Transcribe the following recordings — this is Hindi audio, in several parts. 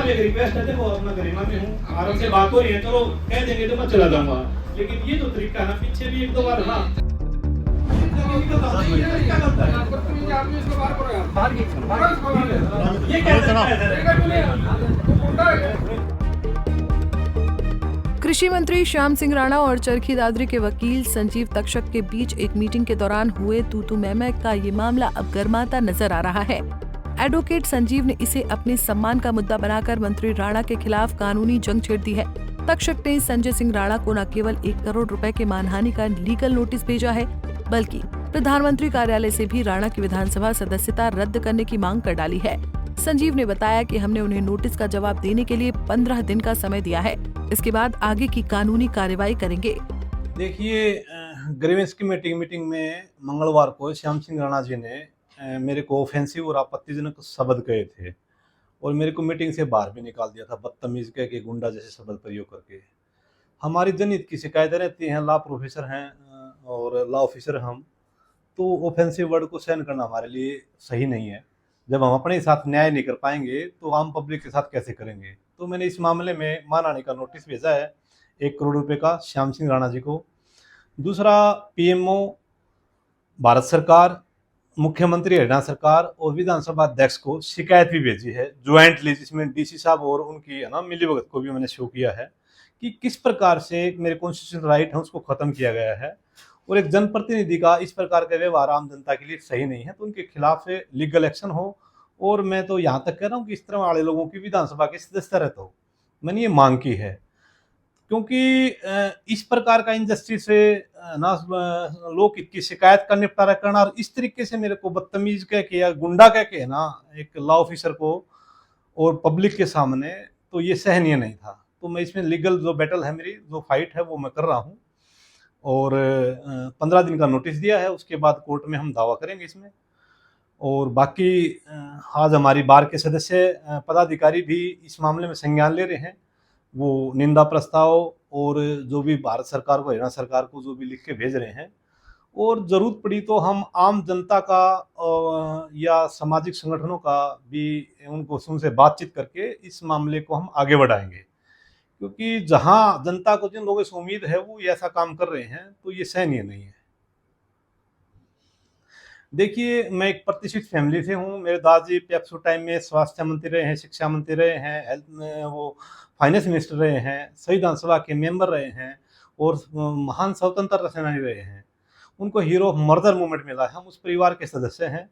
एक रिक्वेस्ट है, देखो अपना गरिमा में हूँ, आराम से बात हो रही है, चलो कह देंगे तो मैं चला जाऊंगा, लेकिन ये जो तरीका है ना, पीछे भी एक दो बार हाँ ये कृषि मंत्री श्याम सिंह राणा और चरखी दादरी के वकील संजीव तक्षक के बीच एक मीटिंग के दौरान हुए तू मैं का ये मामला अब गर्माता नजर आ रहा है। एडवोकेट संजीव ने इसे अपने सम्मान का मुद्दा बनाकर मंत्री राणा के खिलाफ कानूनी जंग छेड़ दी है। तक्षक ने संजय सिंह राणा को न केवल 1 करोड़ रुपए के मानहानि का लीगल नोटिस भेजा है, बल्कि प्रधानमंत्री कार्यालय से भी राणा की विधानसभा सदस्यता रद्द करने की मांग कर डाली है। संजीव ने बताया कि हमने उन्हें नोटिस का जवाब देने के लिए 15 दिन का समय दिया है। इसके बाद आगे की कानूनी कार्रवाई करेंगे। देखिए, ग्रीवेंस की मीटिंग में मंगलवार को श्याम सिंह राणा जी ने मेरे को ऑफेंसिव और आपत्तिजनक शब्द कहे थे और मेरे को मीटिंग से बाहर भी निकाल दिया था, बदतमीज कह के, गुंडा जैसे शब्द प्रयोग करके। हमारी जनहित की शिकायतें रहती हैं, लॉ प्रोफेसर हैं और लॉ ऑफिसर हम, तो ऑफेंसिव वर्ड को सहन करना हमारे लिए सही नहीं है। जब हम अपने साथ न्याय नहीं कर पाएंगे तो आम पब्लिक के साथ कैसे करेंगे। तो मैंने इस मामले में मानहानि का नोटिस भेजा है 1 करोड़ रुपए का श्याम सिंह राणा जी को। दूसरा, पीएमओ, भारत सरकार, मुख्यमंत्री हरियाणा सरकार और विधानसभा अध्यक्ष को शिकायत भी भेजी है ज्वाइंटली, जिसमें डीसी साहब और उनकी है ना मिलीभगत को भी मैंने शो किया है कि किस प्रकार से मेरे कॉन्स्टिट्यूशनल राइट है उसको खत्म किया गया है और एक जनप्रतिनिधि का इस प्रकार का व्यवहार आम जनता के लिए सही नहीं है, तो उनके खिलाफ लीगल एक्शन हो। और मैं तो यहाँ तक कह रहा हूँ कि इस तरह वाले लोगों की विधानसभा की सदस्यता रहता हो, मैंने ये मांग की है, क्योंकि इस प्रकार का इंजस्टिस से ना लोक हित की शिकायत का निपटारा करना और इस तरीके से मेरे को बदतमीज कह के या गुंडा कह के ना एक लॉ ऑफिसर को और पब्लिक के सामने, तो ये सहनीय नहीं था। तो मैं इसमें लीगल जो बैटल है, मेरी जो फाइट है वो मैं कर रहा हूँ और 15 दिन का नोटिस दिया है। उसके बाद कोर्ट में हम दावा करेंगे इसमें। और बाकी आज हमारी बार के सदस्य पदाधिकारी भी इस मामले में संज्ञान ले रहे हैं। वो निंदा प्रस्ताव और जो भी भारत सरकार को, हरियाणा सरकार को जो भी लिख के भेज रहे हैं, और जरूरत पड़ी तो हम आम जनता का या सामाजिक संगठनों का भी उनसे बातचीत करके इस मामले को हम आगे बढ़ाएंगे, क्योंकि जहां जनता को, जिन लोगों से उम्मीद है, वो ऐसा काम कर रहे हैं, तो ये सहनीय नहीं है। देखिए, मैं एक प्रतिष्ठित फैमिली से हूँ। मेरे दादाजी पेप्सू टाइम में स्वास्थ्य मंत्री रहे हैं, शिक्षा मंत्री रहे हैं, हेल्थ में वो फाइनेंस मिनिस्टर रहे हैं, संविधान सभा के मेंबर रहे हैं और महान स्वतंत्रता सेनानी रहे हैं। उनको हीरो ऑफ मर्डर मूवमेंट मिला है। हम उस परिवार के सदस्य हैं।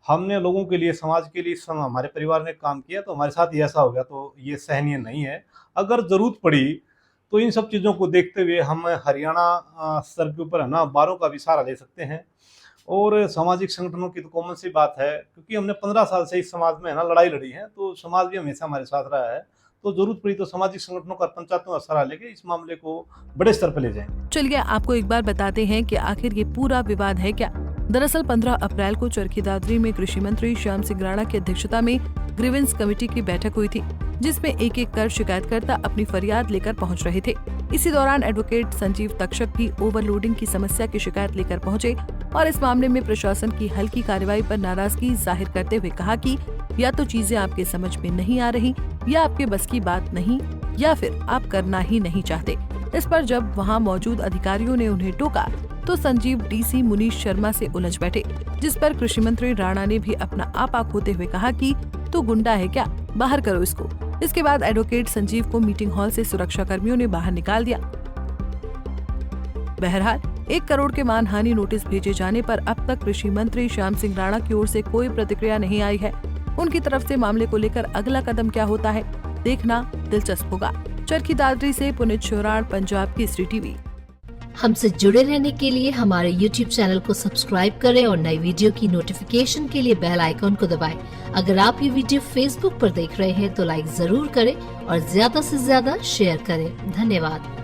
हमने लोगों के लिए, समाज के लिए हमारे परिवार ने काम किया, तो हमारे साथ ये ऐसा हो गया, तो ये सहनीय नहीं है। अगर जरूरत पड़ी तो इन सब चीज़ों को देखते हुए हम हरियाणा स्तर के ऊपर है ना बारों का भी सहारा ले सकते हैं। और सामाजिक संगठनों की तो कॉमन सी बात है, क्योंकि हमने 15 साल से इस समाज में है ना लड़ाई लड़ी है, तो समाज भी हमेशा हमारे साथ रहा है। तो जरूरत पड़ी तो सामाजिक संगठनों का, पंचायतों का सहारा लेके इस मामले को बड़े स्तर पर ले जाएंगे। चलिए आपको एक बार बताते हैं कि आखिर ये पूरा विवाद है क्या। दरअसल 15 अप्रैल को चरखी दादरी में कृषि मंत्री श्याम सिंह राणा की अध्यक्षता में ग्रीवेंस कमेटी की बैठक हुई थी, जिसमें एक एक कर शिकायतकर्ता अपनी फरियाद लेकर पहुंच रहे थे। इसी दौरान एडवोकेट संजीव तक्षक भी ओवरलोडिंग की समस्या की शिकायत लेकर पहुंचे और इस मामले में प्रशासन की हल्की कार्रवाई पर नाराजगी जाहिर करते हुए कहा कि या तो चीजें आपके समझ में नहीं आ रही, या आपके बस की बात नहीं, या फिर आप करना ही नहीं चाहते। इस पर जब वहां मौजूद अधिकारियों ने उन्हें टोका तो संजीव डीसी मुनीश शर्मा से उलझ बैठे, जिस पर कृषि मंत्री राणा ने भी अपना आपा खोते हुए कहा कि तू गुंडा है क्या, बाहर करो इसको। इसके बाद एडवोकेट संजीव को मीटिंग हॉल से सुरक्षा कर्मियों ने बाहर निकाल दिया। बहरहाल 1 करोड़ के मानहानि नोटिस भेजे जाने पर अब तक कृषि मंत्री श्याम सिंह राणा की ओर से कोई प्रतिक्रिया नहीं आई है। उनकी तरफ से मामले को लेकर अगला कदम क्या होता है, देखना दिलचस्प होगा। चरखी दादरी से पुनीत शोराण, पंजाब केसरी टीवी। हमसे जुड़े रहने के लिए हमारे YouTube चैनल को सब्सक्राइब करें और नई वीडियो की नोटिफिकेशन के लिए बेल आइकॉन को दबाएं। अगर आप ये वीडियो Facebook पर देख रहे हैं तो लाइक जरूर करें और ज्यादा से ज्यादा शेयर करें। धन्यवाद।